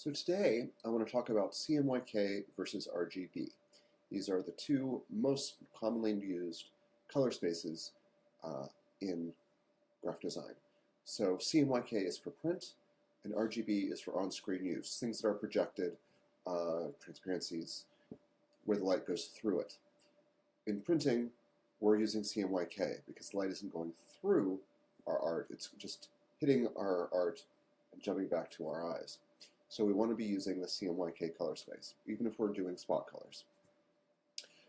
So today I want to talk about CMYK versus RGB. These are the two most commonly used color spaces in graphic design. So CMYK is for print and RGB is for on-screen use, things that are projected, transparencies, where the light goes through it. In printing, we're using CMYK because light isn't going through our art, it's just hitting our art and jumping back to our eyes. So we want to be using the CMYK color space, even if we're doing spot colors.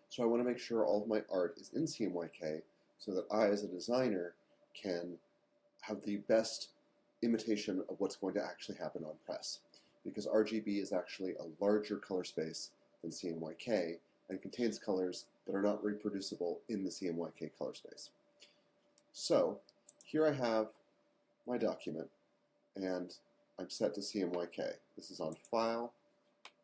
So I want to make sure all of my art is in CMYK so that I, as a designer, can have the best imitation of what's going to actually happen on press. Because RGB is actually a larger color space than CMYK and contains colors that are not reproducible in the CMYK color space. So here I have my document, and I'm set to CMYK. This is on File,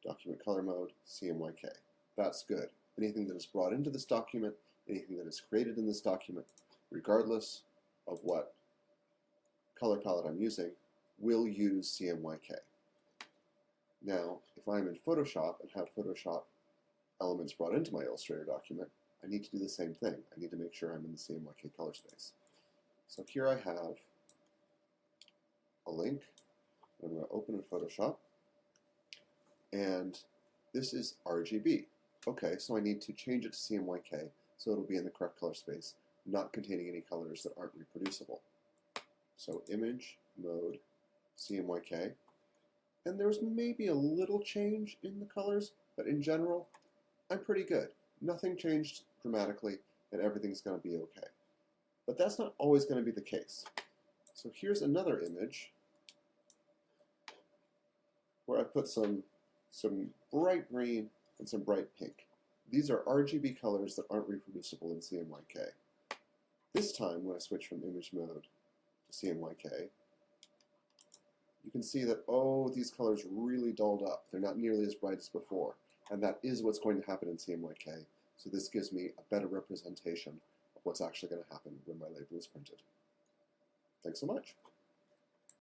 Document Color Mode, CMYK. That's good. Anything that is brought into this document, anything that is created in this document, regardless of what color palette I'm using, will use CMYK. Now, if I'm in Photoshop and have Photoshop elements brought into my Illustrator document, I need to do the same thing. I need to make sure I'm in the CMYK color space. So here I have a link. I'm going to open in Photoshop, and this is RGB. Okay, so I need to change it to CMYK so it'll be in the correct color space, not containing any colors that aren't reproducible. So Image, Mode, CMYK, and there's maybe a little change in the colors, but in general, I'm pretty good. Nothing changed dramatically, and everything's going to be okay. But that's not always going to be the case. So here's another image where I put some bright green and some bright pink. These are RGB colors that aren't reproducible in CMYK. This time, when I switch from image mode to CMYK, you can see that, oh, these colors really dulled up. They're not nearly as bright as before. And that is what's going to happen in CMYK. So this gives me a better representation of what's actually going to happen when my label is printed. Thanks so much.